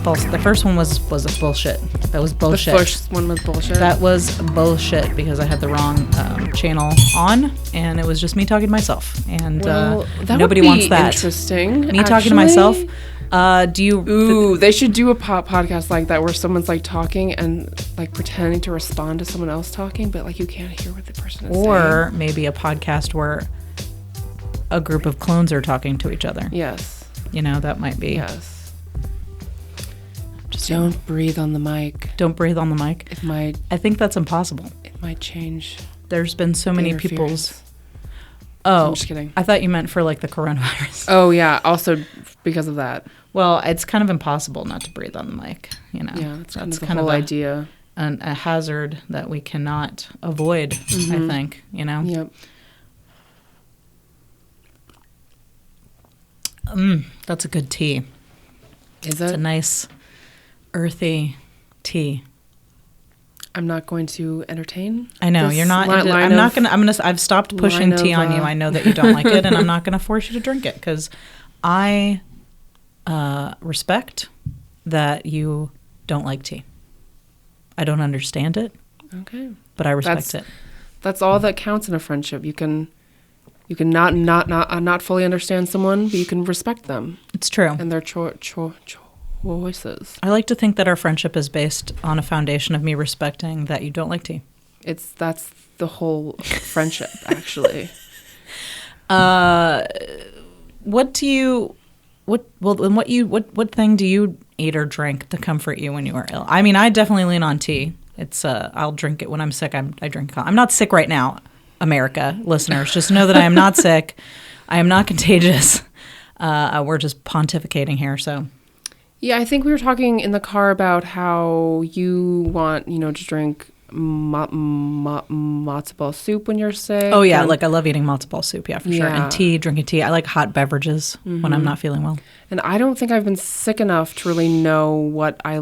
false. The first one was a bullshit. That was bullshit. The first one was bullshit. That was bullshit because I had the wrong channel on, and it was just me talking to myself. And nobody wants that. Interesting. Me talking to myself. They should do a podcast like that where someone's like talking and like pretending to respond to someone else talking, but like you can't hear what the person is saying. Or maybe a podcast where a group of clones are talking to each other. Yes. You know, that might be. Yes. Just don't breathe on the mic. Don't breathe on the mic. I think that's impossible. It might change. There's been so many people's. Oh, I'm just kidding. I thought you meant for like the coronavirus. Oh yeah, also because of that. Well, it's kind of impossible not to breathe on the mic. You know. Yeah, that's kind of the whole idea. A hazard that we cannot avoid. I think. You know. Yep. That's a good tea. Is it? It's a nice, earthy tea. I'm not going to entertain. I know you're not. I've stopped pushing tea on you. I know that you don't like it, and I'm not going to force you to drink it because I respect that you don't like tea. I don't understand it. Okay. But I respect it. That's all that counts in a friendship. You can not fully understand someone, but you can respect them. It's true. And their choices. I like to think that our friendship is based on a foundation of me respecting that you don't like tea. That's the whole friendship, actually. What thing do you eat or drink to comfort you when you are ill? I mean, I definitely lean on tea. It's I'll drink it when I'm sick. I drink. I'm not sick right now. America listeners, just know that I am not sick. I am not contagious. We're just pontificating here. So, yeah, I think we were talking in the car about how you want, to drink matzo ball soup when you're sick. Oh yeah, like I love eating matzo ball soup. Yeah, for sure. And drinking tea. I like hot beverages when I'm not feeling well. And I don't think I've been sick enough to really know what I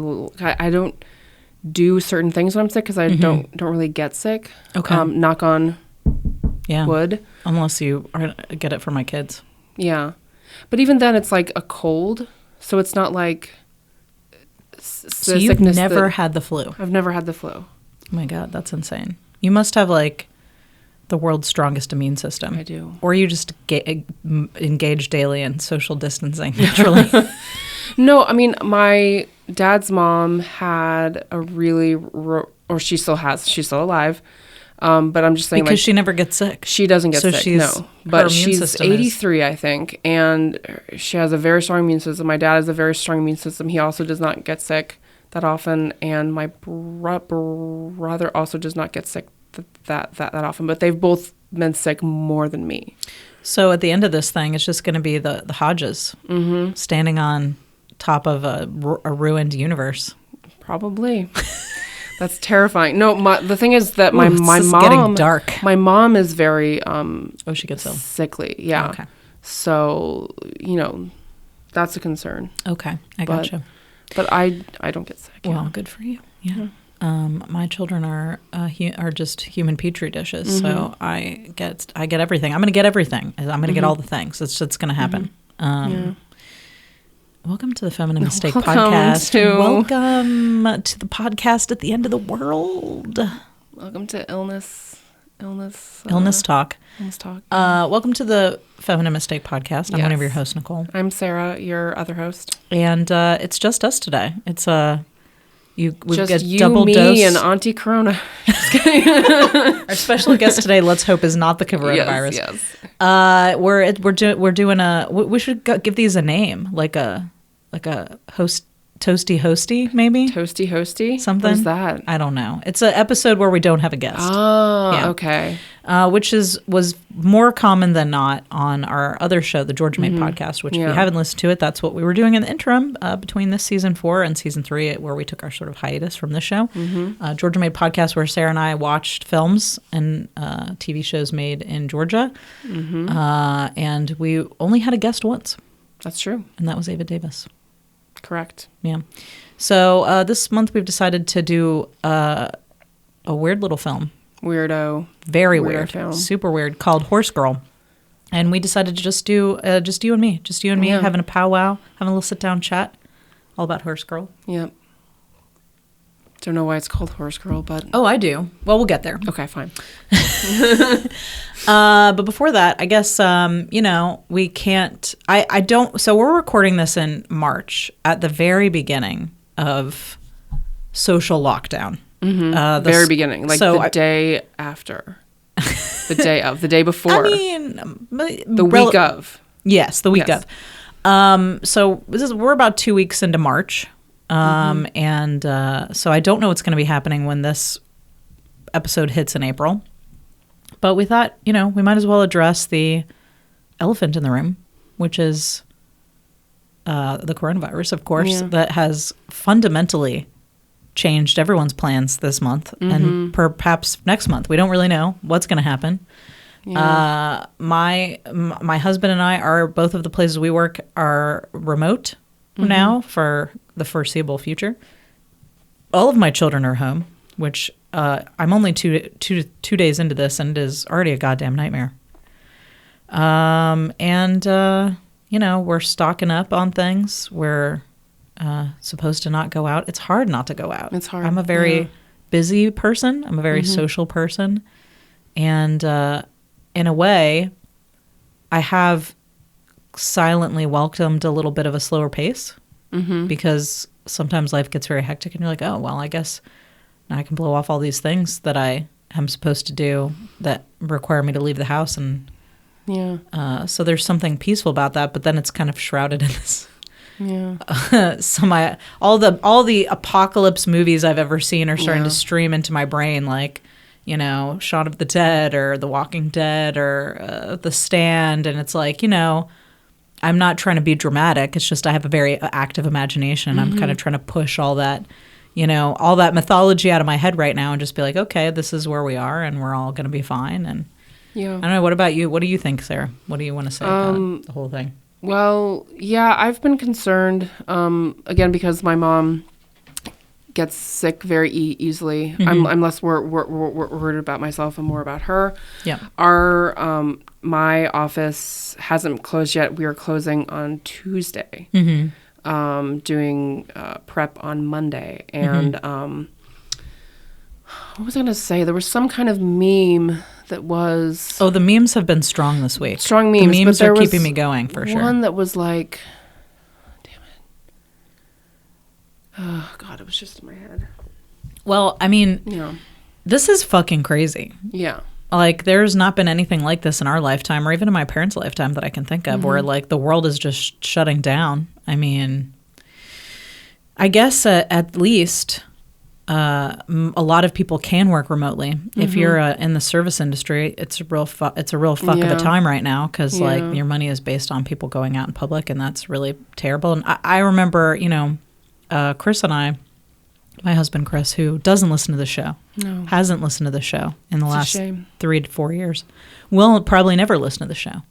don't do certain things when I'm sick because I don't really get sick. Okay. Knock on. Yeah. Would. Unless you get it for my kids. Yeah. But even then, it's like a cold. So it's not like So you've never had the flu? I've never had the flu. Oh my God, that's insane. You must have like the world's strongest immune system. I do. Or you just engage daily in social distancing naturally. No, I mean, my dad's mom had a really, or she still has, she's still alive. But I'm just saying, because she never gets sick. She doesn't get sick, no. But she's 83, I think, and she has a very strong immune system. My dad has a very strong immune system. He also does not get sick that often, and my brother also does not get sick that often. But they've both been sick more than me. So at the end of this thing, it's just going to be the Hodges standing on top of a ruined universe. Probably. That's terrifying. No, the thing is that my mom, getting dark. My mom is very she gets ill. Sickly. Yeah. Okay. So, that's a concern. Okay. I gotcha. But I don't get sick. Well, good for you. Yeah. My children are just human petri dishes, so I get everything. I'm going to get everything. I'm going to get all the things. It's going to happen. Welcome to the Feminine Mistake Podcast. Welcome to the podcast at the end of the world. Welcome to illness talk. Illness talk. Welcome to the Feminine Mistake Podcast. I'm one of your hosts, Nicole. I'm Sarah, your other host. And it's just us today. It's we've just got you, double me, dose. and Auntie Corona. Just kidding. Our special guest today, let's hope, is not the coronavirus. Yes. We're doing we should give these a name, like a toasty hosty, maybe? Toasty hosty? Something? What is that? I don't know. It's an episode where we don't have a guest. Oh, yeah. Okay. Which was more common than not on our other show, the Georgia Made podcast, which if you haven't listened to it, that's what we were doing in the interim between this season 4 and season 3, where we took our sort of hiatus from the show. Georgia Made podcast, where Sarah and I watched films and TV shows made in Georgia. And we only had a guest once. That's true. And that was Ava Davis. Correct. Yeah. So this month we've decided to do a weird little film. Weirdo. Very weird. Film. Super weird, called Horse Girl. And we decided to just do you and me. Just you and me having a powwow, having a little sit-down chat All About Horse Girl. Yep. Don't know why it's called Horse Girl, but... Oh, I do. Well, we'll get there. Okay, fine. But before that, I guess, we can't... I don't... So we're recording this in March at the very beginning of social lockdown. Mm-hmm. Very beginning. Like the day after. The day of. The day before. I mean... The week of. Yes, the week of. So we're about 2 weeks into March. And so I don't know what's going to be happening when this episode hits in April. But we thought, we might as well address the elephant in the room, which is the coronavirus, of course, that has fundamentally changed everyone's plans this month and perhaps next month. We don't really know what's going to happen. Yeah. My husband and I are, both of the places we work are remote now for the foreseeable future. All of my children are home, which I'm only two days into this, and it is already a goddamn nightmare. We're stocking up on things. We're supposed to not go out. It's hard not to go out. It's hard. I'm a very busy person. I'm a very social person. And in a way, I have silently welcomed a little bit of a slower pace because sometimes life gets very hectic and you're like, oh, well, I guess now I can blow off all these things that I am supposed to do that require me to leave the house. And so there's something peaceful about that, but then it's kind of shrouded in this. All the apocalypse movies I've ever seen are starting to stream into my brain, like, Shaun of the Dead or The Walking Dead or The Stand. And it's like, I'm not trying to be dramatic. It's just I have a very active imagination. I'm kind of trying to push all that, all that mythology out of my head right now and just be like, okay, this is where we are and we're all going to be fine. And I don't know. What about you? What do you think, Sarah? What do you want to say about the whole thing? Well, yeah, I've been concerned, again, because my mom gets sick very easily. I'm less worried about myself and more about her. Yeah. My office hasn't closed yet. We are closing on Tuesday, doing prep on Monday. And what was I going to say? There was some kind of meme that was... Oh, the memes have been strong this week. Strong memes. The memes are keeping me going, for sure. One that was like... Damn it. Oh, God, it was just in my head. Well, I mean, this is fucking crazy. Yeah. Like, there's not been anything like this in our lifetime or even in my parents' lifetime that I can think of where, like, the world is just shutting down. I mean, I guess at least... a lot of people can work remotely. If you're in the service industry, it's a real fuck of a time right now because like your money is based on people going out in public, and that's really terrible. And I remember, Chris and I, my husband Chris, who doesn't listen to the show, hasn't listened to the show in the last 3 to 4 years, will probably never listen to the show.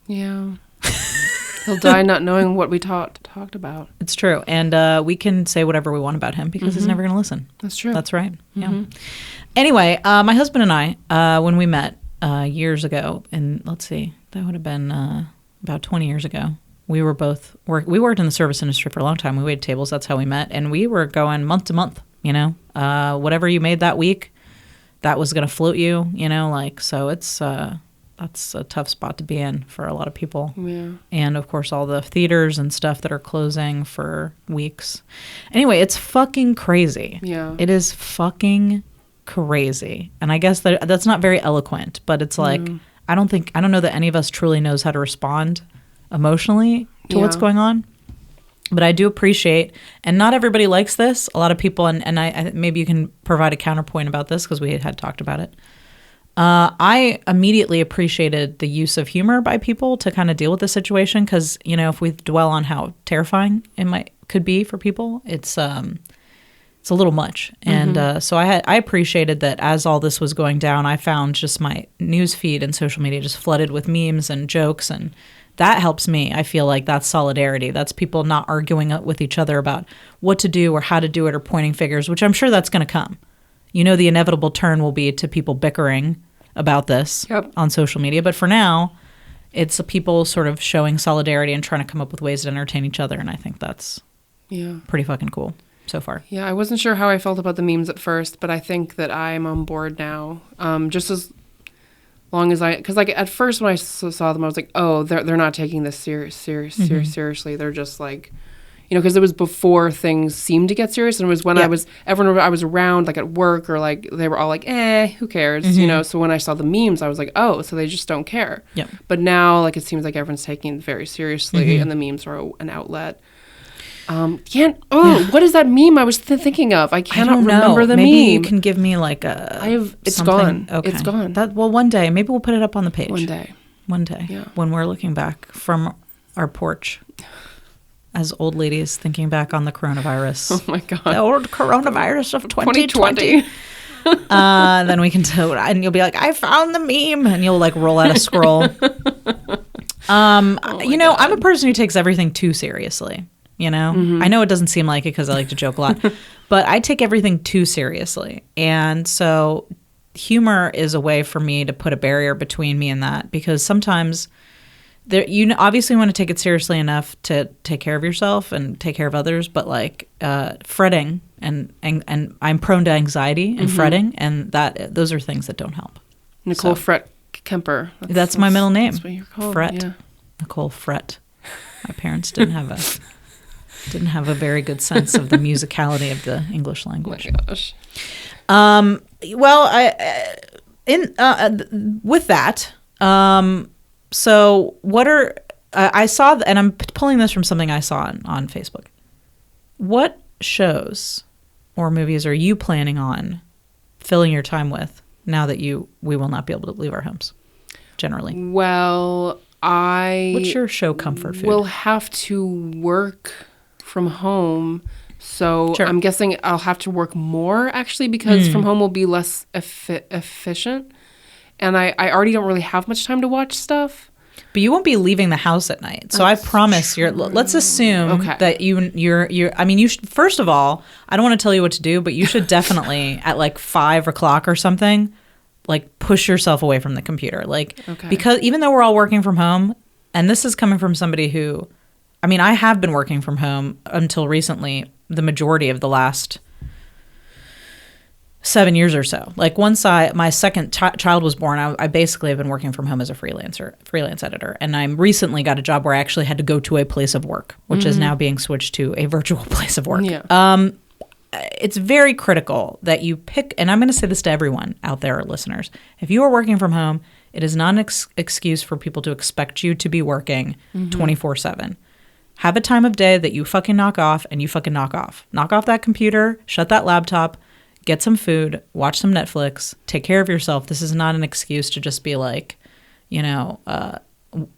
Yeah. He'll die not knowing what we talked about. It's true. And we can say whatever we want about him because he's never going to listen. That's true. That's right. Yeah. Anyway, my husband and I, when we met years ago, and let's see, that would have been about 20 years ago, we were both, we worked in the service industry for a long time. We waited tables. That's how we met. And we were going month to month, whatever you made that week, that was going to float you, so it's... that's a tough spot to be in for a lot of people. Yeah. And, of course, all the theaters and stuff that are closing for weeks. Anyway, it's fucking crazy. Yeah. It is fucking crazy. And I guess that's not very eloquent, but it's like, I don't know that any of us truly knows how to respond emotionally to what's going on. But I do appreciate, and not everybody likes this. A lot of people, and I maybe you can provide a counterpoint about this because we had talked about it. I immediately appreciated the use of humor by people to kind of deal with the situation because, if we dwell on how terrifying it could be for people, it's a little much. And so I appreciated that as all this was going down, I found just my news feed and social media just flooded with memes and jokes, and that helps me. I feel like that's solidarity. That's people not arguing with each other about what to do or how to do it or pointing fingers, which I'm sure that's going to come. The inevitable turn will be to people bickering about this on social media. But for now, it's people sort of showing solidarity and trying to come up with ways to entertain each other. And I think that's Yeah. Pretty fucking cool so far. Yeah, I wasn't sure how I felt about the memes at first, but I think that I'm on board now. Just as long as because like at first when I saw them, I was like, oh, they're not taking this seriously. They're just like, because it was before things seemed to get serious, and it was when I was around, like at work, or like they were all like, who cares, So when I saw the memes, I was like, oh, so they just don't care. Yep. But now, like, it seems like everyone's taking it very seriously, and the memes are an outlet. What is that meme I was thinking of? I cannot remember the meme. Maybe you can give me like it's gone. Okay. It's gone. One day, maybe we'll put it up on the page. One day. Yeah. When we're looking back from our porch as old ladies thinking back on the coronavirus. Oh my God. The old coronavirus of 2020. Then we can and you'll be like, I found the meme, and you'll like roll out a scroll. I'm a person who takes everything too seriously. I know it doesn't seem like it because I like to joke a lot, but I take everything too seriously. And so humor is a way for me to put a barrier between me and that, because sometimes you obviously want to take it seriously enough to take care of yourself and take care of others, but like fretting and I'm prone to anxiety and fretting, and those are things that don't help. Nicole Fret Kemper. That's my middle name. That's what you're called. Fret. Yeah. Nicole Fret. My parents didn't have a very good sense of the musicality of the English language. Oh my gosh. With that, so what are I saw, and I'm pulling this from something I saw on Facebook. What shows or movies are you planning on filling your time with now that we will not be able to leave our homes? Generally, well, what's your show comfort food? Will have to work from home, so sure. I'm guessing I'll have to work more actually, because from home will be less efficient, and I already don't really have much time to watch stuff. But you won't be leaving the house at night, so I promise let's assume that you're. I mean, you should, first of all, I don't want to tell you what to do, but you should definitely at like 5 o'clock or something, like push yourself away from the computer, because even though we're all working from home, and this is coming from somebody who. I mean, I have been working from home until recently, the majority of the last 7 years or so. Like once my second child was born, I basically have been working from home as a freelance editor. And I recently got a job where I actually had to go to a place of work, which is now being switched to a virtual place of work. Yeah. It's very critical that you pick, and I'm going to say this to everyone out there, listeners. If you are working from home, it is not an excuse for people to expect you to be working 24/7. Have a time of day that you fucking knock off, and you fucking knock off. Knock off that computer, shut that laptop, get some food, watch some Netflix, take care of yourself. This is not an excuse to just be like,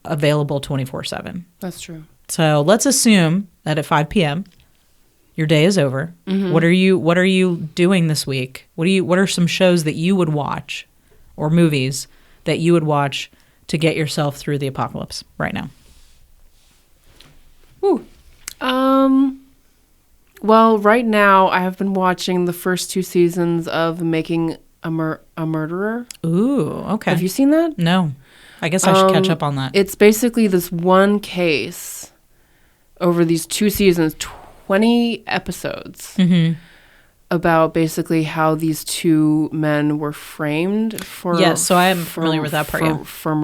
available 24/7. That's true. So let's assume that at 5 p.m. your day is over. What are you doing this week? What are some shows that you would watch, or movies that you would watch to get yourself through the apocalypse right now? Ooh. Well, right now I have been watching the first 2 seasons of Making a Murderer. Ooh, okay. Have you seen that? No. I guess I should catch up on that. It's basically this one case over these 2 seasons, 20 episodes, about basically how these 2 men were framed for... Yes, so I am familiar with that part, for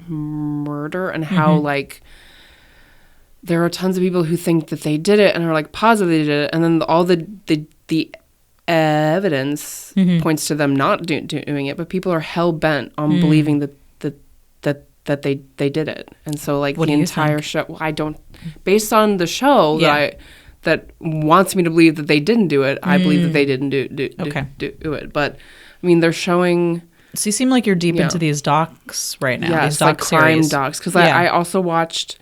murder, and how, like... There are tons of people who think that they did it and are like positive they did it, and then all the evidence points to them not doing it, but people are hell bent on believing that they did it, and so like the entire show. Well, I don't, based on the show that wants me to believe that they didn't do it. I believe that they didn't do it, but I mean they're showing. So you seem like you're deep into these docs right now. Yeah, these it's like crime docs, because I also watched.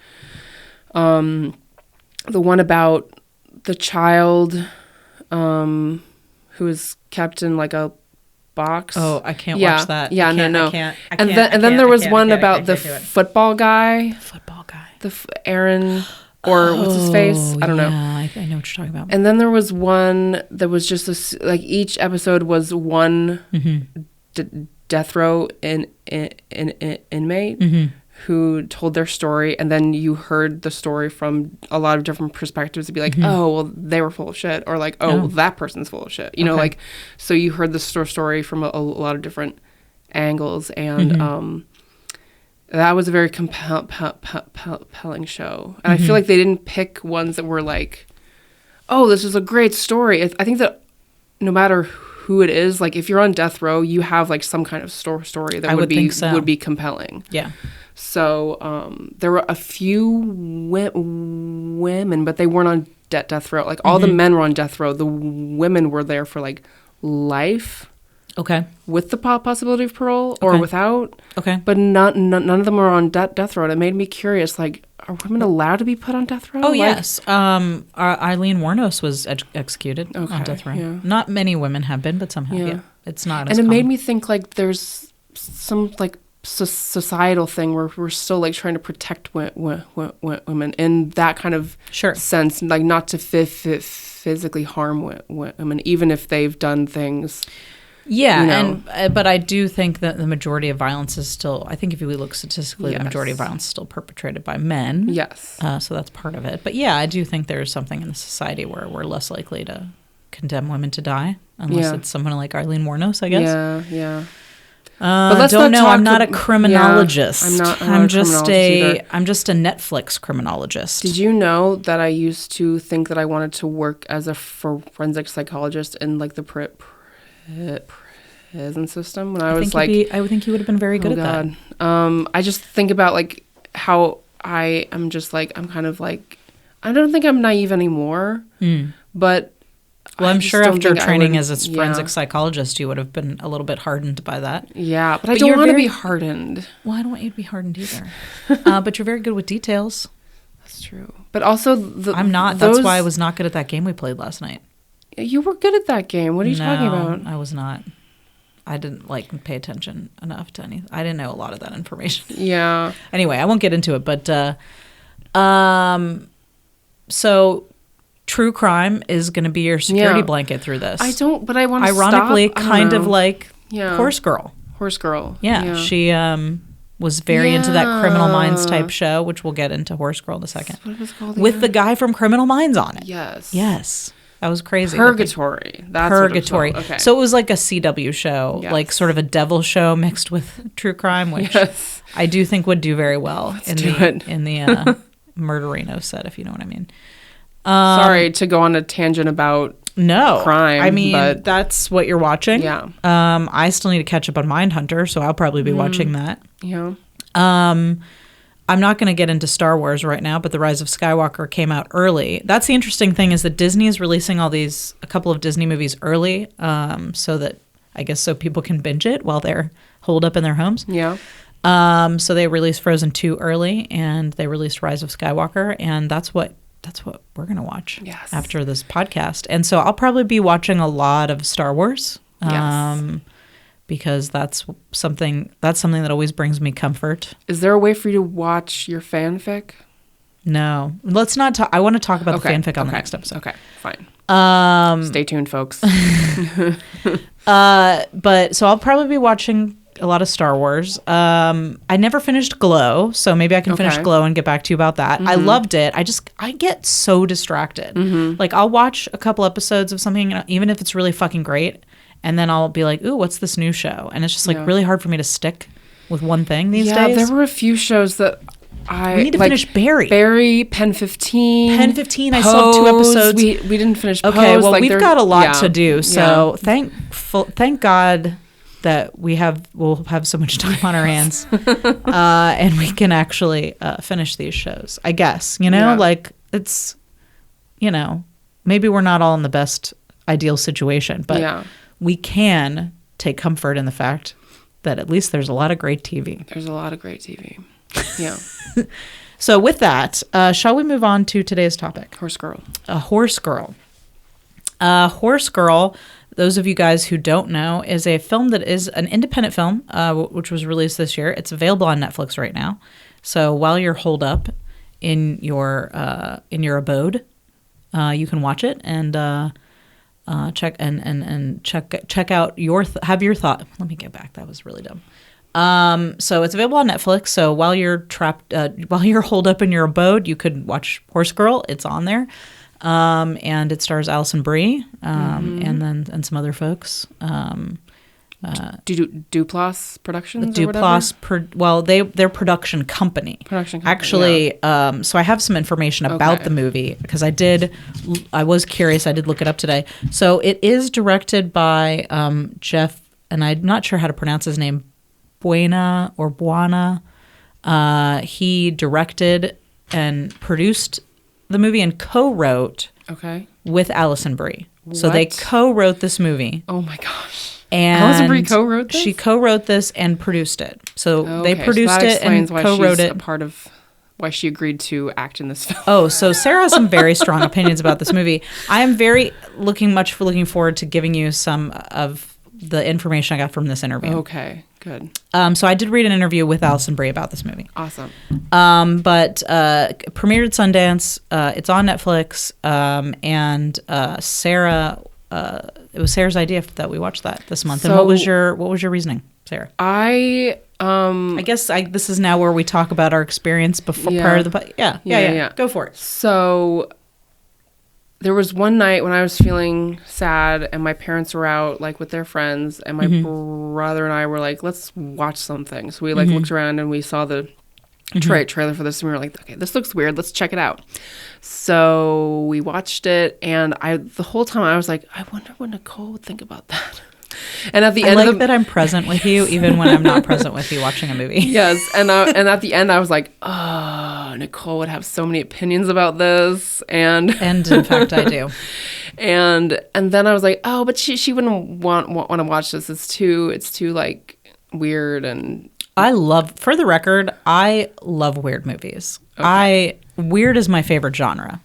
The one about the child who was kept in like a box. Oh, I can't watch that. Yeah, no. And then there was one about the football guy. Aaron, or what's his face? I don't know. I know what you're talking about. And then there was one that was just like each episode was one death row inmate who told their story, and then you heard the story from a lot of different perspectives to be like, oh, well, they were full of shit, or like, oh, that person's full of shit. You know, like, so you heard the story from a lot of different angles, and that was a very compelling show. And I feel like they didn't pick ones that were like, oh, this is a great story. I think that no matter who it is, like if you're on death row, you have like some kind of story that would be compelling. Yeah. So there were a few women, but they weren't on death row. Like all the men were on death row. The women were there for like life. Okay. With the possibility of parole or without. Okay. But none of them were on death row. And it made me curious, like, are women allowed to be put on death row? Oh, yes. Eileen Wuornos was executed on death row. Yeah. Not many women have been, but some have, yeah. It's not as common. And it made me think, like, there's some, like, societal thing where we're still, like, trying to protect women in that kind of sense. Like, not to physically harm women, even if they've done things... Yeah, you know. But I do think that the majority of violence is still, I think if we look statistically, the majority of violence is still perpetrated by men. Yes. So that's part of it. But yeah, I do think there's something in the society where we're less likely to condemn women to die, unless it's someone like Eileen Wuornos, I guess. Yeah. But let's don't know. I'm not a criminologist. I'm just a Netflix criminologist. Did you know that I used to think that I wanted to work as a forensic psychologist in like the prison system when I was like... I would think you would have been very good at that. I just think about like how I am just like, I'm kind of like, I don't think I'm naive anymore, but... Well, I'm sure after training as a forensic psychologist, you would have been a little bit hardened by that. Yeah, but I don't want to be hardened. Well, I don't want you to be hardened either. But you're very good with details. That's true. But also... I'm not. That's why I was not good at that game we played last night. You were good at that game. What are you talking about? I was not. I didn't pay attention enough to anything. I didn't know a lot of that information. Yeah. Anyway, I won't get into it, but so true crime is going to be your security blanket through this. I want to ironically kind of like Horse Girl. Horse Girl. Yeah. She was very into that Criminal Minds type show, which we'll get into Horse Girl in a second. What was it called? With the guy from Criminal Minds on it. Yes. That was crazy. Purgatory. That's Purgatory. What it was called. Okay. So it was like a CW show, like sort of a devil show mixed with true crime, which I do think would do very well in the Murderino set, if you know what I mean. Sorry to go on a tangent about crime. I mean, that's what you're watching. Yeah. I still need to catch up on Mindhunter, so I'll probably be watching that. Yeah. I'm not going to get into Star Wars right now, but The Rise of Skywalker came out early. That's the interesting thing is that Disney is releasing a couple of Disney movies early, so that so people can binge it while they're holed up in their homes. Yeah. So they released Frozen 2 early, and they released Rise of Skywalker, and that's what we're going to watch after this podcast. And so I'll probably be watching a lot of Star Wars. Because that's something that always brings me comfort. Is there a way for you to watch your fanfic? No. Let's not talk. I want to talk about the fanfic on the next episode. Okay, fine. Stay tuned, folks. But so I'll probably be watching a lot of Star Wars. I never finished Glow, so maybe I can finish Glow and get back to you about that. I loved it. I get so distracted. Like I'll watch a couple episodes of something, even if it's really fucking great. And then I'll be like, ooh, what's this new show? And it's just like really hard for me to stick with one thing these days. Yeah, there were a few shows that we need to finish Barry. Barry, Pen 15. Pen 15, I saw 2 episodes. We didn't finish Pose. Okay, well, we've got a lot to do. So thank God that we'll have so much time on our hands. And we can actually finish these shows, I guess. Like it's, maybe we're not all in the best ideal situation, but we can take comfort in the fact that at least there's a lot of great TV. There's a lot of great TV. Yeah. So with that, shall we move on to today's topic? Horse Girl. Horse Girl. Horse Girl, those of you guys who don't know, is a film that is an independent film, which was released this year. It's available on Netflix right now. So while you're holed up in your abode, you can watch it and check out have your thought. Let me get back. That was really dumb. So it's available on Netflix. So while you're holed up in your abode, you could watch Horse Girl. It's on there. And it stars Alison Brie, and some other folks. Duplass Productions. Their production company. Actually. Yeah. So I have some information about the movie because I was curious. I did look it up today. So it is directed by Jeff, and I'm not sure how to pronounce his name, Buena. He directed and produced the movie and co-wrote with Alison Brie. What? So they co-wrote this movie. Oh my gosh. And Alison Brie co-wrote this? She co-wrote this and produced it. So they produced it and co-wrote it. A part of why she agreed to act in this film. Oh, so Sarah has some very strong opinions about this movie. I am looking forward to giving you some of the information I got from this interview. Okay, good. So I did read an interview with Alison Brie about this movie. Awesome. But premiered at Sundance. It's on Netflix. And Sarah, it was Sarah's idea that we watched that this month. And what was your reasoning, Sarah? I guess this is now where we talk about our experience prior to the yeah. Go for it. So there was one night when I was feeling sad and my parents were out like with their friends and my brother and I were like, let's watch something. So we looked around and we saw the trailer for this and we were like, okay, this looks weird. Let's check it out. So we watched it and the whole time I was like, I wonder what Nicole would think about that. And at the end that I'm present with you even when I'm not present with you watching a movie. Yes, and at the end I was like, oh, Nicole would have so many opinions about this, and in fact I do. And then I was like, oh, but she wouldn't want to watch this. It's too like weird, and for the record, I love weird movies. Okay. Weird is my favorite genre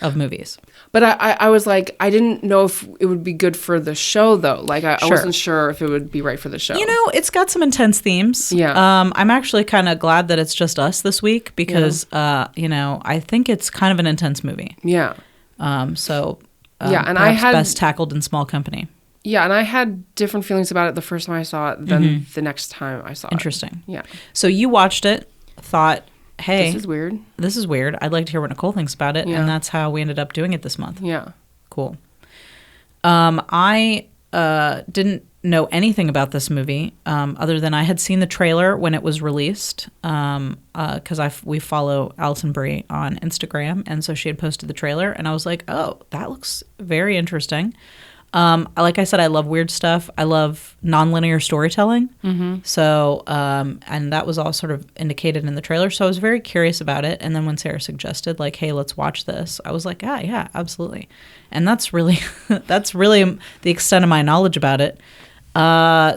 of movies. But I was like, I didn't know if it would be good for the show, though. Like, I wasn't sure if it would be right for the show. It's got some intense themes. Yeah. I'm actually kind of glad that it's just us this week because, I think it's kind of an intense movie. Yeah. And I had best tackled in small company. Yeah, and I had different feelings about it the first time I saw it than the next time I saw it. Interesting. Yeah. So you watched it, thought, hey, this is weird. I'd like to hear what Nicole thinks about it. Yeah. And that's how we ended up doing it this month. Yeah. Cool. I didn't know anything about this movie other than I had seen the trailer when it was released because we follow Alison Brie on Instagram. And so she had posted the trailer and I was like, oh, that looks very interesting. Like I said, I love weird stuff. I love nonlinear storytelling. Mm-hmm. So, and that was all sort of indicated in the trailer. So I was very curious about it. And then when Sarah suggested, like, hey, let's watch this, I was like, yeah, absolutely. And that's really the extent of my knowledge about it.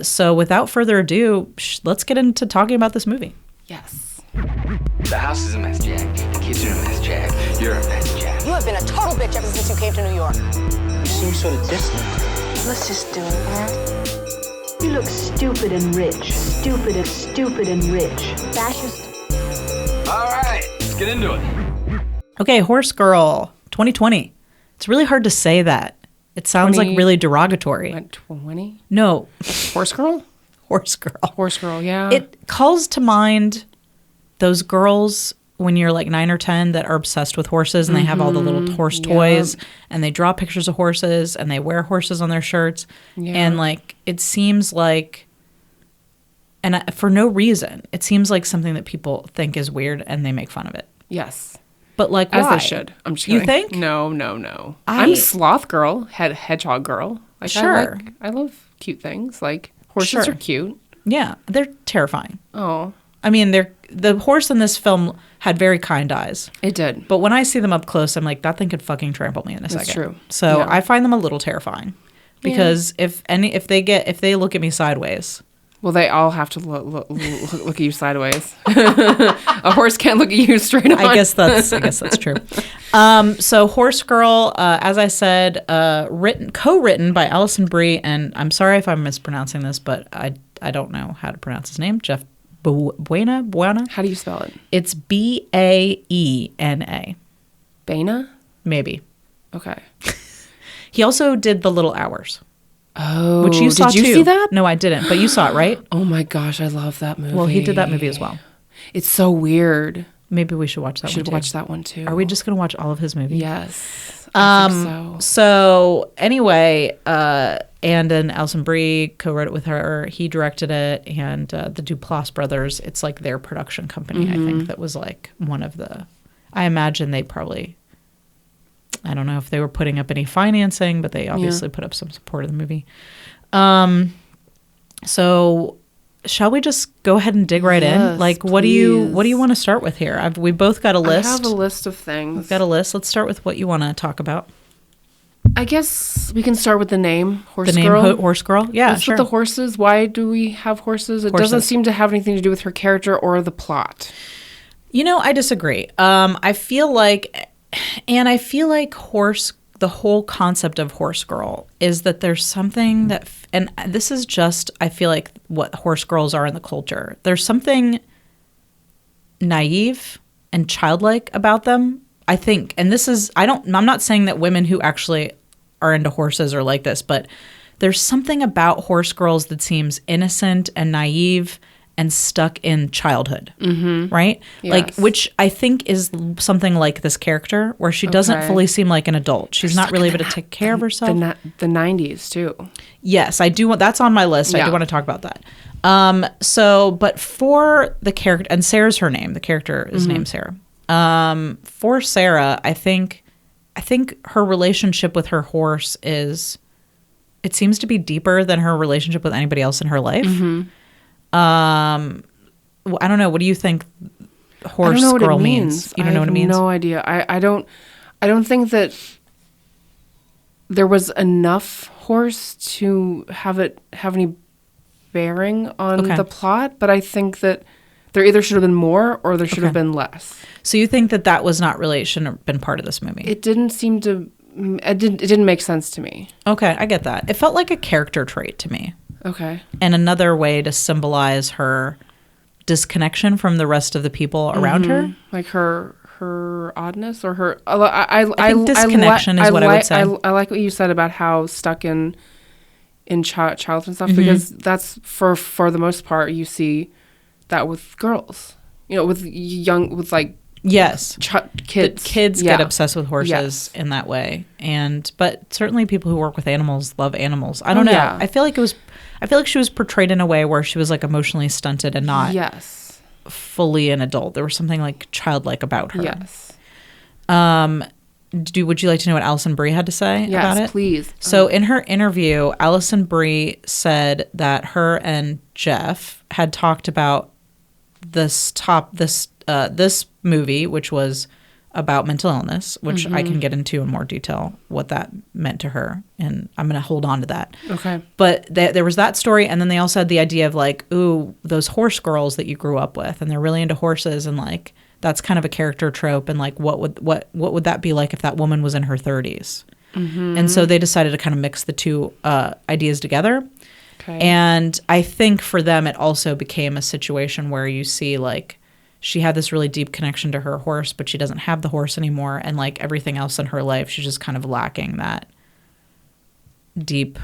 So without further ado, let's get into talking about this movie. Yes. The house is a mess, Jack. The kids are a mess, Jack. You're a mess, Jack. You have been a total bitch ever since you came to New York. You seem sort of distant. Let's just do it, man. You look stupid and rich. Stupid and rich. Fascist. All right, let's get into it. Okay, Horse Girl, 2020. It's really hard to say that. It sounds like really derogatory. 20? No. Horse Girl? Horse Girl. Horse Girl, yeah. It calls to mind those girls when you're like 9 or 10 that are obsessed with horses and they have all the little horse toys and they draw pictures of horses and they wear horses on their shirts. Yeah. And like, it seems like, and for no reason, it seems like something that people think is weird and they make fun of it. Yes. But like, as why? They should. I'm just kidding. You think? No. I'm sloth girl, hedgehog girl. Like, sure. I love cute things. Like, horses are cute. Yeah, they're terrifying. Oh. I mean, the horse in this film had very kind eyes. It did. But when I see them up close, I'm like, that thing could fucking trample me in a second. That's true. So I find them a little terrifying because if they look at me sideways. Well, they all have to look at you sideways. A horse can't look at you straight on. I guess that's true. So Horse Girl, as I said, co-written by Alison Brie, and I'm sorry if I'm mispronouncing this, but I don't know how to pronounce his name. Jeff Buena? How do you spell it? It's Baena. Baena? Maybe. Okay. He also did The Little Hours. Oh, which you saw did you too. see that? No, I didn't, but you saw it, right? Oh my gosh, I love that movie. Well, he did that movie as well. It's so weird. Maybe we should watch that one too. Should watch that one too. Are we just going to watch all of his movies? Yes. I think so. So anyway, and Alison Brie co-wrote it with her. He directed it, and the Duplass brothers, it's like their production company, I think, that was like one of the... I imagine they probably... I don't know if they were putting up any financing, but they obviously put up some support of the movie. So shall we just go ahead and dig right in? Like, what do you want to start with here? We both got a list. I have a list of things. We've got a list. Let's start with what you want to talk about. I guess we can start with the name, Horse the Girl. Name Horse Girl? Yeah, What's sure. with the horses? Why do we have horses? It doesn't seem to have anything to do with her character or the plot. You know, I disagree. I feel like the whole concept of Horse Girl is that there's something that, and this is just, I feel like what horse girls are in the culture. There's something naive and childlike about them, I think. And this is, I'm not saying that women who actually are into horses are like this, but there's something about horse girls that seems innocent and naive and stuck in childhood, right? Yes. Like, which I think is something like this character, where she doesn't fully seem like an adult. She's not really able to take care of herself. The 90s too. Yes, I do want. That's on my list. I do want to talk about that. But for the character, and Sarah's her name. The character is named Sarah. For Sarah, I think her relationship with her horse it seems to be deeper than her relationship with anybody else in her life. I don't know. What do you think horse girl means? You don't know what it means? No idea. I don't think that there was enough horse to have any bearing on the plot, but I think that there either should have been more or there should have been less. So you think that was not really shouldn't have been part of this movie? It didn't seem to. It didn't make sense to me. Okay, I get that. It felt like a character trait to me. Okay. And another way to symbolize her disconnection from the rest of the people around her. Like her oddness or her... I think disconnection is what I would say. I like what you said about how stuck in childhood and stuff, because that's, for the most part, you see that with girls. You know, with like... Yes. Kids. The kids get obsessed with horses in that way. But certainly people who work with animals love animals. I don't know. Yeah. I feel like she was portrayed in a way where she was like emotionally stunted and not fully an adult. There was something like childlike about her. Yes. Would you like to know what Alison Brie had to say about it? Yes, please. So in her interview, Alison Brie said that her and Jeff had talked about this movie, which was about mental illness, which I can get into in more detail what that meant to her, and I'm going to hold on to that. Okay. But there was that story, and then they also had the idea of like, ooh, those horse girls that you grew up with, and they're really into horses, and like that's kind of a character trope, and like what would that be like if that woman was in her 30s? And so they decided to kind of mix the two ideas together. Okay. And I think for them, it also became a situation where you see like she had this really deep connection to her horse, but she doesn't have the horse anymore. And like everything else in her life, she's just kind of lacking that deep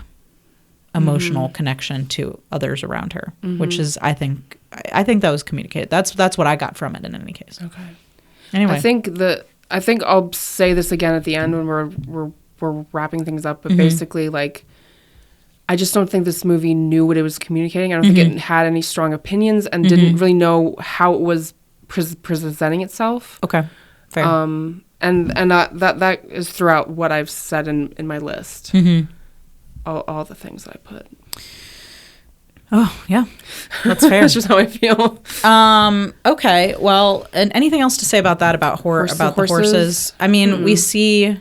emotional connection to others around her, which is, I think that was communicated. That's what I got from it in any case. Okay. Anyway. I think I'll say this again at the end when we're wrapping things up, but basically like, I just don't think this movie knew what it was communicating. I don't think it had any strong opinions and didn't really know how it was presenting itself. Okay, fair. And that is throughout what I've said in my list. All the things that I put. Oh yeah, that's fair. That's just how I feel. Okay, well, and anything else to say about that? About the horses? I mean, we see.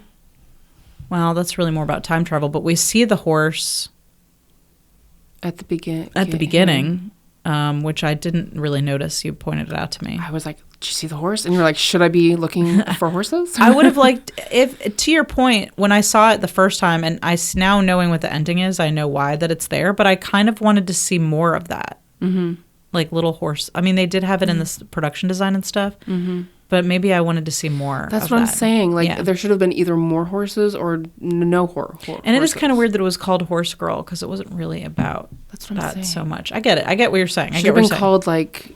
Well, that's really more about time travel, but we see the horse at the beginning. Which I didn't really notice. You pointed it out to me. I was like, did you see the horse? And you're like, should I be looking for horses? I would have liked, if to your point, when I saw it the first time, and now knowing what the ending is, I know why that it's there, but I kind of wanted to see more of that. Like little horse. I mean, they did have it in this production design and stuff, But maybe I wanted to see more. That's what I'm saying. Like, there should have been either more horses or no horses. And it is kind of weird that it was called Horse Girl because it wasn't really about that so much. I get it. I get what you're saying. Should have been called, like,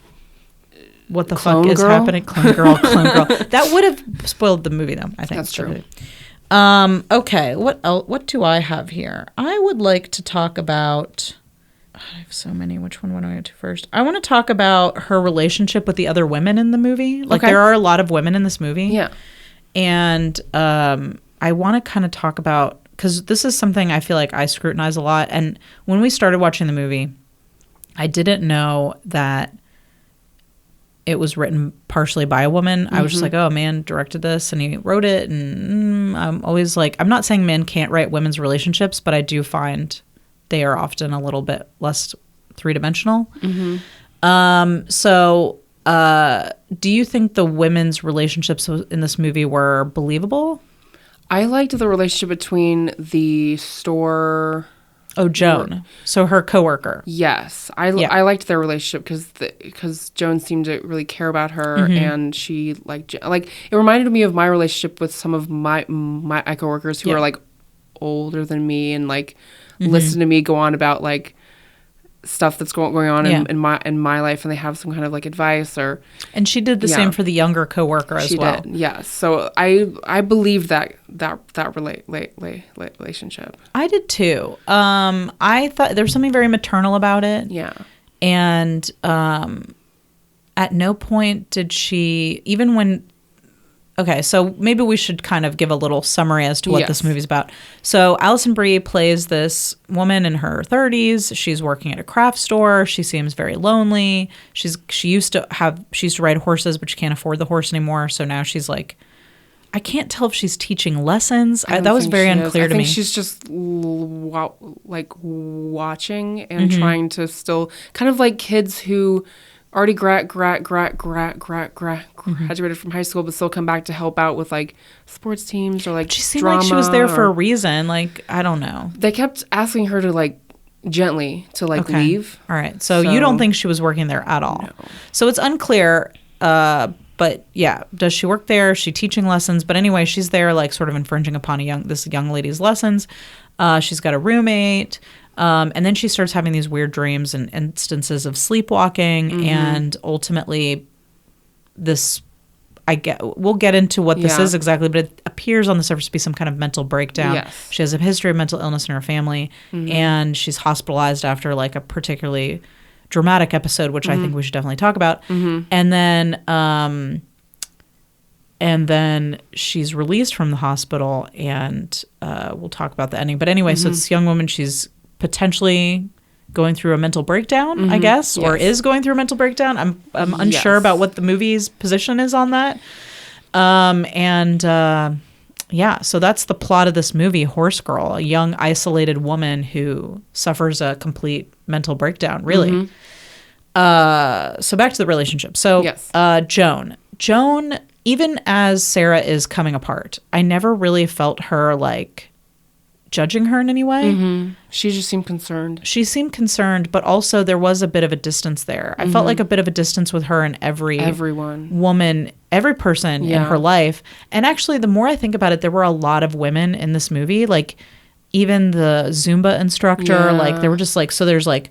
what the fuck is happening? Clone Girl, Clone Girl. That would have spoiled the movie, though, I think. That's true. Okay, what do I have here? I would like to talk about... I have so many. Which one do I go to first? I want to talk about her relationship with the other women in the movie. Like, there are a lot of women in this movie. Yeah. And I want to kind of talk about... Because this is something I feel like I scrutinize a lot. And when we started watching the movie, I didn't know that it was written partially by a woman. I was just like, oh, man directed this and he wrote it. And I'm always like... I'm not saying men can't write women's relationships, but I do find... they are often a little bit less three-dimensional. So do you think the women's relationships in this movie were believable? I liked the relationship between the store... Oh, Joan. So her coworker. Yes. I liked their relationship because Joan seemed to really care about her, and she like it reminded me of my relationship with some of my coworkers who are like older than me and like listen to me go on about like stuff that's going on in my life, and they have some kind of like advice or. And she did the same for the younger coworker as well. She did, yes. So I believed that relationship. I did too. I thought there was something very maternal about it. Yeah. And at no point did she, even when. Okay, so maybe we should kind of give a little summary as to what this movie's about. So Alison Brie plays this woman in her 30s. She's working at a craft store. She seems very lonely. She used to ride horses, but she can't afford the horse anymore. So now she's like, I can't tell if she's teaching lessons. That was very unclear to me. I think she's just like watching and trying to still kind of like kids who already graduated from high school, but still come back to help out with like sports teams or like she seemed like she was there for a reason. Like, I don't know. They kept asking her to like gently to like leave. All right. So you don't think she was working there at all? No. So it's unclear. But yeah, does she work there? Is she teaching lessons? But anyway, she's there like sort of infringing upon this young lady's lessons. She's got a roommate. And then she starts having these weird dreams and instances of sleepwalking, and ultimately we'll get into what this is exactly, but it appears on the surface to be some kind of mental breakdown. Yes. She has a history of mental illness in her family, and she's hospitalized after like a particularly dramatic episode, which I think we should definitely talk about. And then she's released from the hospital, and we'll talk about the ending. But anyway, so this young woman, she's potentially going through a mental breakdown, I guess, or is going through a mental breakdown. I'm unsure about what the movie's position is on that. So that's the plot of this movie, Horse Girl, a young isolated woman who suffers a complete mental breakdown, really. So back to the relationship. So Joan, even as Sarah is coming apart, I never really felt her like judging her in any way. She just seemed concerned. She seemed concerned, but also there was a bit of a distance there. I felt like a bit of a distance with her and every person in her life. And actually, the more I think about it, there were a lot of women in this movie. Like, even the Zumba instructor, like, they were just like, so there's like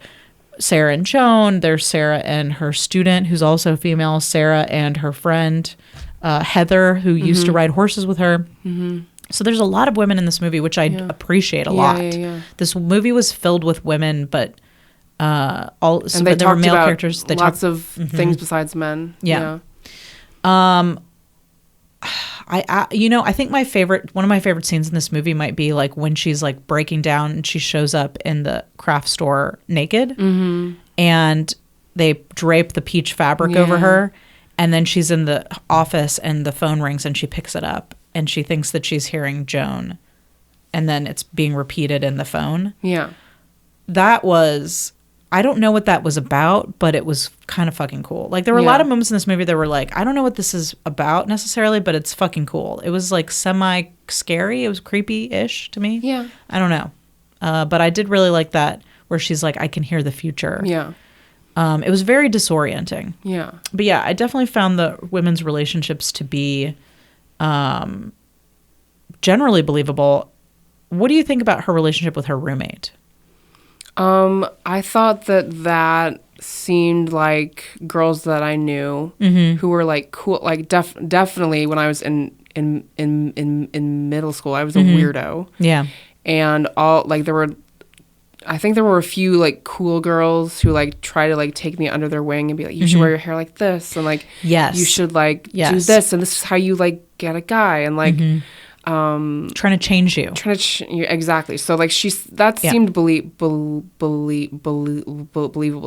Sarah and Joan, there's Sarah and her student, who's also female, Sarah and her friend, Heather, who used to ride horses with her. So there's a lot of women in this movie, which I appreciate a lot. This movie was filled with women, but there were male characters. They lots of things besides men. I think one of my favorite scenes in this movie might be like when she's like breaking down and she shows up in the craft store naked, and they drape the peach fabric over her, and then she's in the office and the phone rings and she picks it up. And she thinks that she's hearing Joan, and then it's being repeated in the phone. That was, I don't know what that was about, but it was kind of fucking cool. Like, there were a lot of moments in this movie that were like, I don't know what this is about necessarily, but it's fucking cool. It was like semi-scary. It was creepy-ish to me. I don't know. But I did really like that, where she's like, I can hear the future. It was very disorienting. Yeah. But yeah, I definitely found the women's relationships to be generally believable. What do you think about her relationship with her roommate? I thought that seemed like girls that I knew who were like cool. Like definitely when I was in middle school, I was a weirdo. Yeah. And all like I think there were a few like cool girls who like try to like take me under their wing and be like, you should wear your hair like this, and like you should like do this, and this is how you like get a guy, and like trying to change you. Exactly. So like that seemed believable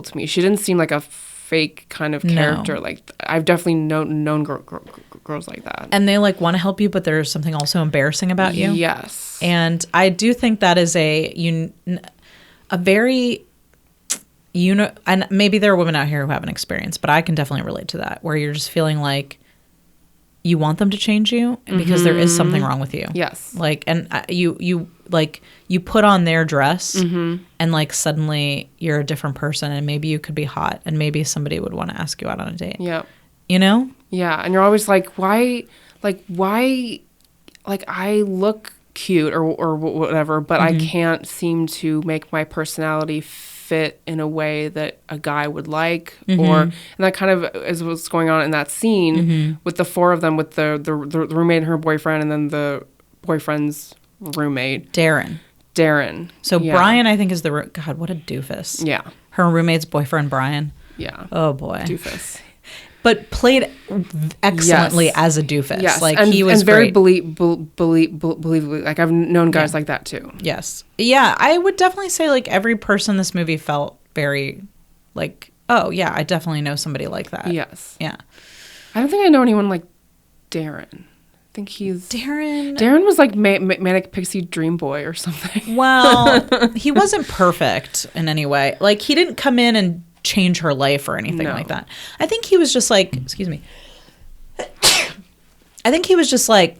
to me. She didn't seem like a fake kind of character. Like I've definitely known girls like that. And they like want to help you, but there's something also embarrassing about you. Yes. And I do think that is a very and maybe there are women out here who haven't experienced, but I can definitely relate to that, where you're just feeling like you want them to change you because there is something wrong with you. Yes. Like, and you put on their dress and like suddenly you're a different person, and maybe you could be hot, and maybe somebody would want to ask you out on a date. Yeah. You know? Yeah. And you're always like, why, like I look cute or whatever, but I can't seem to make my personality fit in a way that a guy would like, and that kind of is what's going on in that scene with the four of them, with the roommate and her boyfriend, and then the boyfriend's roommate, Darren. So Brian, I think, is God, what a doofus. Yeah. Her roommate's boyfriend, Brian. Yeah. Oh boy. Doofus. But played excellently as a doofus. Yes. Like and, he was and very great. believable. Like I've known guys like that too. Yes. Yeah, I would definitely say like every person in this movie felt very like, oh yeah, I definitely know somebody like that. Yes. Yeah. I don't think I know anyone like Darren. I think he's... Darren was like Manic Pixie Dream Boy or something. Well, he wasn't perfect in any way. Like he didn't come in and change her life or anything like that. I think he was just like, excuse me. I think he was just like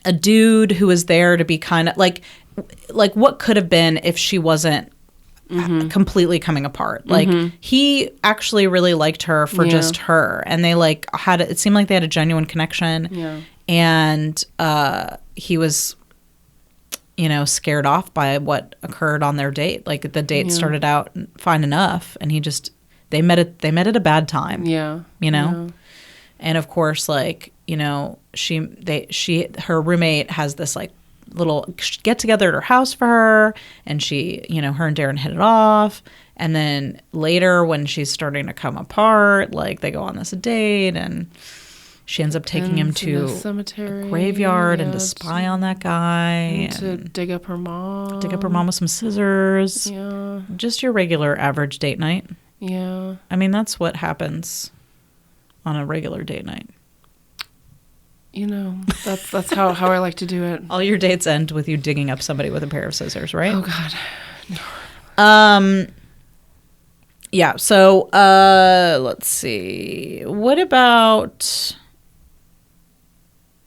a dude who was there to be kind of like what could have been if she wasn't completely coming apart. Like he actually really liked her for just her, and they like it seemed like they had a genuine connection. Yeah. And he was, scared off by what occurred on their date. Like the date started out fine enough, and they met at a bad time. Yeah. Yeah. And of course, like, her roommate has this like little get together at her house for her, and she, her and Darren hit it off. And then later when she's starting to come apart, like they go on this date, and she ends up taking him to the cemetery, a graveyard and to spy on that guy. And to dig up her mom. Dig up her mom with some scissors. Yeah. Just your regular average date night. Yeah. I mean, that's what happens on a regular date night. That's how I like to do it. All your dates end with you digging up somebody with a pair of scissors, right? Oh, God. No. Yeah, so let's see. What about...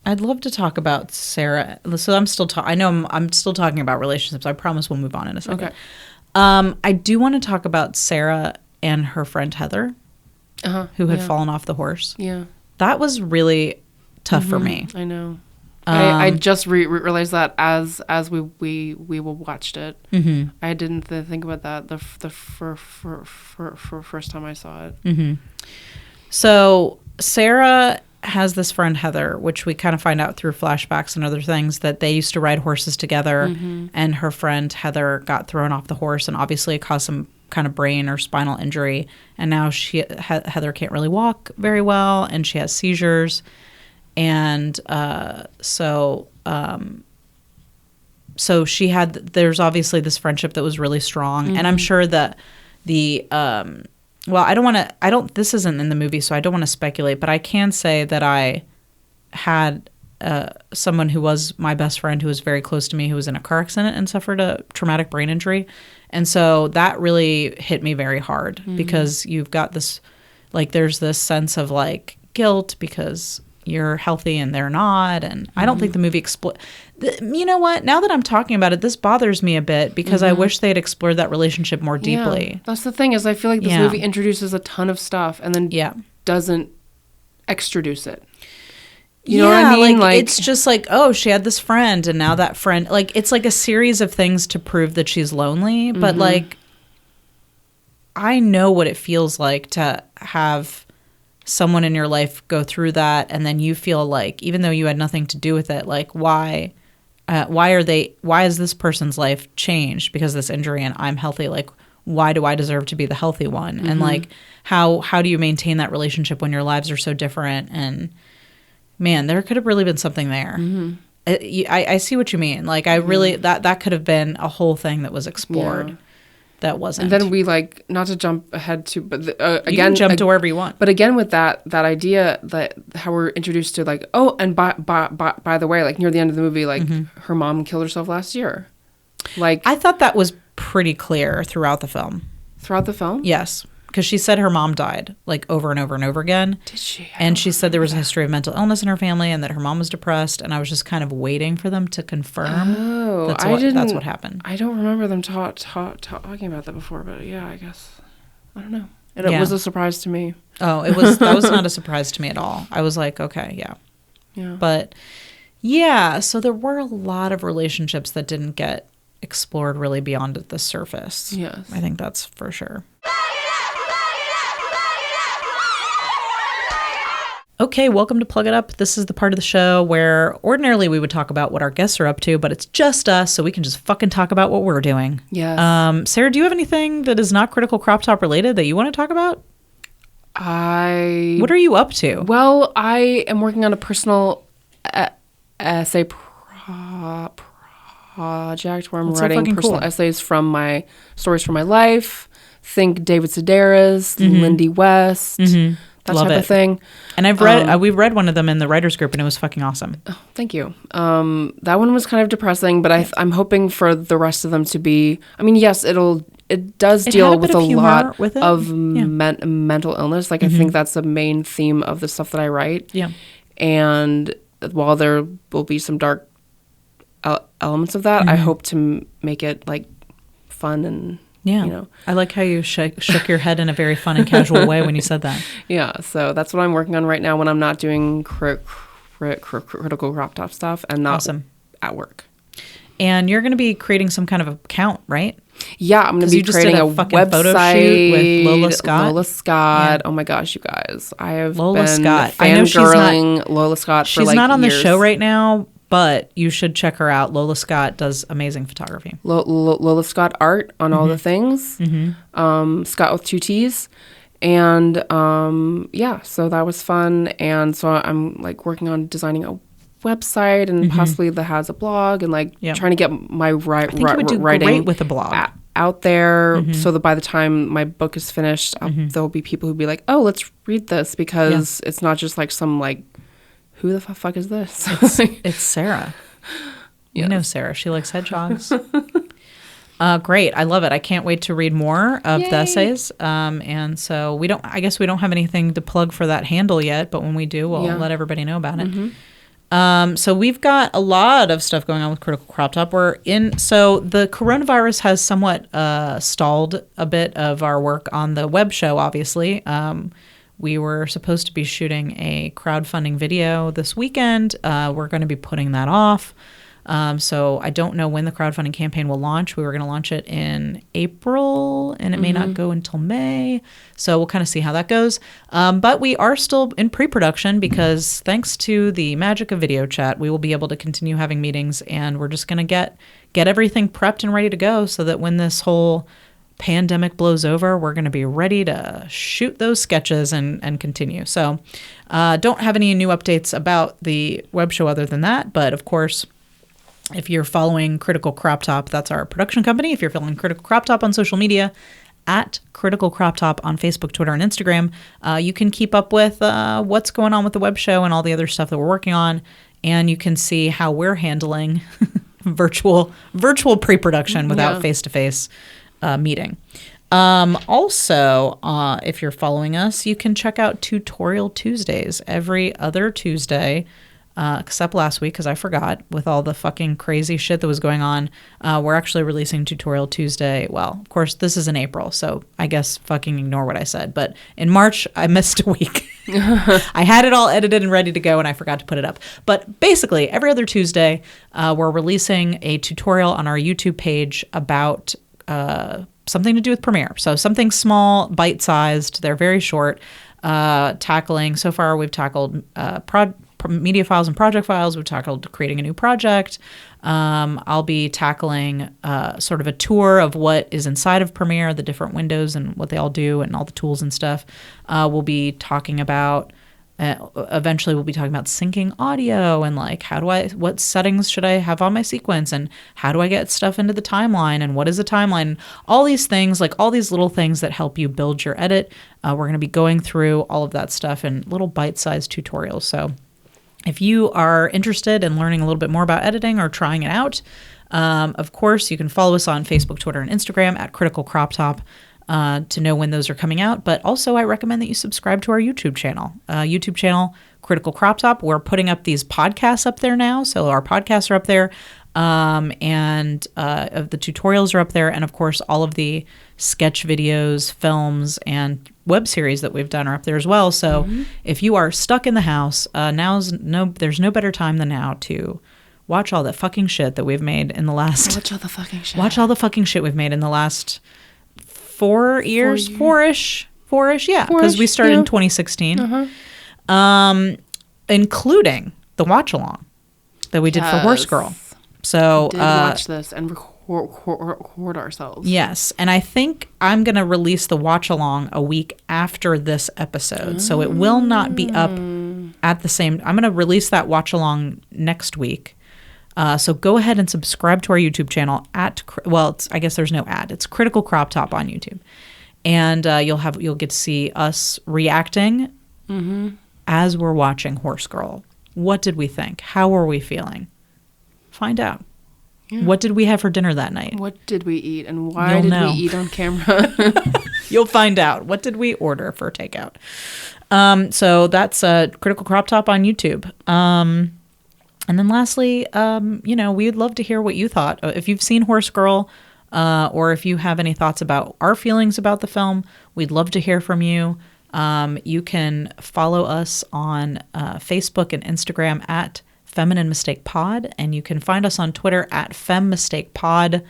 I'd love to talk about Sarah. So I'm still I'm still talking about relationships. I promise we'll move on in a second. Okay. I do want to talk about Sarah and her friend Heather, who had fallen off the horse. Yeah. That was really tough for me. I know. I just realized that as we watched it. Mm-hmm. I didn't think about that the first time I saw it. Mm-hmm. So Sarah has this friend Heather, which we kind of find out through flashbacks and other things, that they used to ride horses together, and her friend Heather got thrown off the horse, and obviously it caused some kind of brain or spinal injury, and now Heather can't really walk very well, and she has seizures, and so there's obviously this friendship that was really strong, and I'm sure that this isn't in the movie, so I don't want to speculate, but I can say that I had someone who was my best friend who was very close to me who was in a car accident and suffered a traumatic brain injury. And so that really hit me very hard because you've got this, like, there's this sense of, like, guilt because you're healthy and they're not. And I don't think the movie You know what? Now that I'm talking about it, this bothers me a bit because I wish they had explored that relationship more deeply. Yeah, that's the thing is I feel like this movie introduces a ton of stuff and then doesn't extroduce it. You know what I mean? Like it's just like, oh, she had this friend and now that friend, like it's like a series of things to prove that she's lonely. But like, I know what it feels like to have someone in your life go through that. And then you feel like, even though you had nothing to do with it, like why is this person's life changed because of this injury and I'm healthy? Like, why do I deserve to be the healthy one? And like, how do you maintain that relationship when your lives are so different? And man, there could have really been something there. I see what you mean. Like, I really, that could have been a whole thing that was explored that wasn't. And then we, like, not to jump ahead to, but again. You can jump to wherever you want. But again, with that idea that how we're introduced to, like, oh, and by the way, like, near the end of the movie, like, her mom killed herself last year. Like, I thought that was pretty clear throughout the film. Throughout the film? Yes. Because she said her mom died, like, over and over and over again. Did she? And she said there was a history of mental illness in her family and that her mom was depressed. And I was just kind of waiting for them to confirm that's what happened. I don't remember them talking about that before, but yeah, I guess. I don't know. And it was a surprise to me. Oh, that was not a surprise to me at all. I was like, okay, yeah. Yeah. But, yeah, so there were a lot of relationships that didn't get explored really beyond the surface. Yes. I think that's for sure. Okay, welcome to Plug It Up. This is the part of the show where ordinarily we would talk about what our guests are up to, but it's just us, so we can just fucking talk about what we're doing. Yes. Sarah, do you have anything that is not Critical Crop Top related that you want to talk about? What are you up to? Well, I am working on a personal essay project where I'm writing personal essays from my stories from my life. Think David Sedaris, Lindy West. That Love type of thing. And I've read, we've read one of them in the writers group and it was fucking awesome. Oh, thank you. That one was kind of depressing, but I'm hoping for the rest of them to be, I mean, yes, it does deal with a lot of mental illness. Like I think that's the main theme of the stuff that I write. Yeah. And while there will be some dark elements of that, I hope to make it like fun and yeah. You know. I like how you shook your head in a very fun and casual way when you said that. Yeah, so that's what I'm working on right now when I'm not doing critical crop top stuff and not at work. And you're going to be creating some kind of account, right? Yeah, I'm going to be creating a website photo shoot with Lola Scott. Lola Scott. Yeah. Oh my gosh, you guys. I have Lola been Scott. fangirling Lola Scott for like years. She's not on the show right now, but you should check her out. Lola Scott does amazing photography. Lola Scott art on all the things. Scott with 2 T's. And yeah, so that was fun. And so I'm like working on designing a website and possibly that has a blog and like trying to get my writing great with a blog out there so that by the time my book is finished, there'll be people who'll be like, oh, let's read this because it's not just like some like, who the fuck is this? It's Sarah. Yes. You know Sarah. She likes hedgehogs. Great. I love it. I can't wait to read more of the essays. And so I guess we don't have anything to plug for that handle yet, but when we do, we'll let everybody know about it. So we've got a lot of stuff going on with Critical Crop Top. So the coronavirus has somewhat stalled a bit of our work on the web show, obviously. We were supposed to be shooting a crowdfunding video this weekend. We're going to be putting that off. So I don't know when the crowdfunding campaign will launch. We were going to launch it in April, and it may not go until May. So we'll kind of see how that goes. But we are still in pre-production because thanks to the magic of video chat, we will be able to continue having meetings, and we're just going to get everything prepped and ready to go so that when this whole pandemic blows over, we're going to be ready to shoot those sketches and continue. So don't have any new updates about the web show other than that. But of course, if you're following Critical Crop Top, that's our production company. If you're following Critical Crop Top on social media, at Critical Crop Top on Facebook, Twitter, and Instagram, you can keep up with what's going on with the web show and all the other stuff that we're working on. And you can see how we're handling virtual pre-production without face-to-face meeting. Also, if you're following us, you can check out Tutorial Tuesdays every other Tuesday. except last week because I forgot with all the fucking crazy shit that was going on. We're actually releasing Tutorial Tuesday. Well, of course, this is in April, so I guess fucking ignore what I said. But in March, I missed a week. I had it all edited and ready to go, and I forgot to put it up. But basically, every other Tuesday, we're releasing a tutorial on our YouTube page about something to do with Premiere. So something small, bite-sized. They're very short. Tackling, so far we've tackled media files and project files. We've tackled creating a new project. I'll be tackling sort of a tour of what is inside of Premiere, the different windows and what they all do and all the tools and stuff. We'll be talking about, eventually we'll be talking about syncing audio and like what settings should I have on my sequence and how do I get stuff into the timeline and what is a timeline? All these things, like all these little things that help you build your edit. We're going to be going through all of that stuff in little bite-sized tutorials. So if you are interested in learning a little bit more about editing or trying it out, of course, you can follow us on Facebook, Twitter, and Instagram at Critical Crop Top to know when those are coming out. But also, I recommend that you subscribe to our YouTube channel, Critical Crop Top. We're putting up these podcasts up there now. So our podcasts are up there, and the tutorials are up there. And, of course, all of the sketch videos, films, and web series that we've done are up there as well. So if you are stuck in the house, there's no better time than now to watch all the fucking shit that we've made in the last... Watch all the fucking shit. Watch all the fucking shit we've made in the last 4 years. Four-ish, yeah. Because we started in 2016. Including the watch-along that we did for Horse Girl. So we did watch this and record ourselves. Yes, and I think I'm going to release the watch-along a week after this episode. So it will not be up at the same... I'm going to release that watch-along next week. So go ahead and subscribe to our YouTube channel I guess there's no ad. It's Critical Crop Top on YouTube. And you'll get to see us reacting as we're watching Horse Girl. What did we think? How were we feeling? Find out. Yeah. What did we have for dinner that night? What did we eat and why did we eat on camera? You'll find out. What did we order for takeout? So that's Critical Crop Top on YouTube. And then lastly, we'd love to hear what you thought. If you've seen Horse Girl, or if you have any thoughts about our feelings about the film, we'd love to hear from you. You can follow us on Facebook and Instagram at Feminine Mistake Pod, and you can find us on Twitter at FemMistakePod.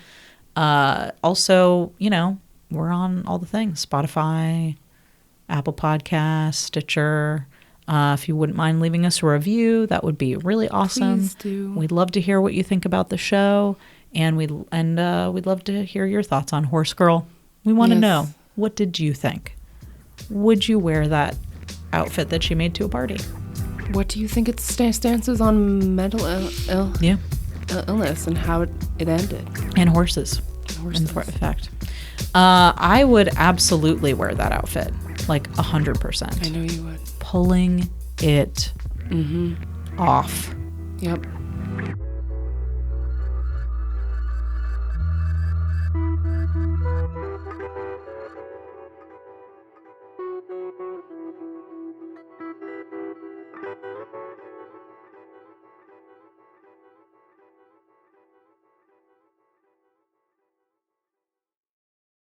Also, we're on all the things: Spotify, Apple Podcasts, Stitcher. If you wouldn't mind leaving us a review, that would be really awesome. Please do. We'd love to hear what you think about the show, and we'd love to hear your thoughts on Horse Girl. We want to know, what did you think? Would you wear that outfit that she made to a party? What do you think its stances on mental illness and how it ended? And horses. In fact. I would absolutely wear that outfit, like 100%. I know you would. Pulling it off. Yep.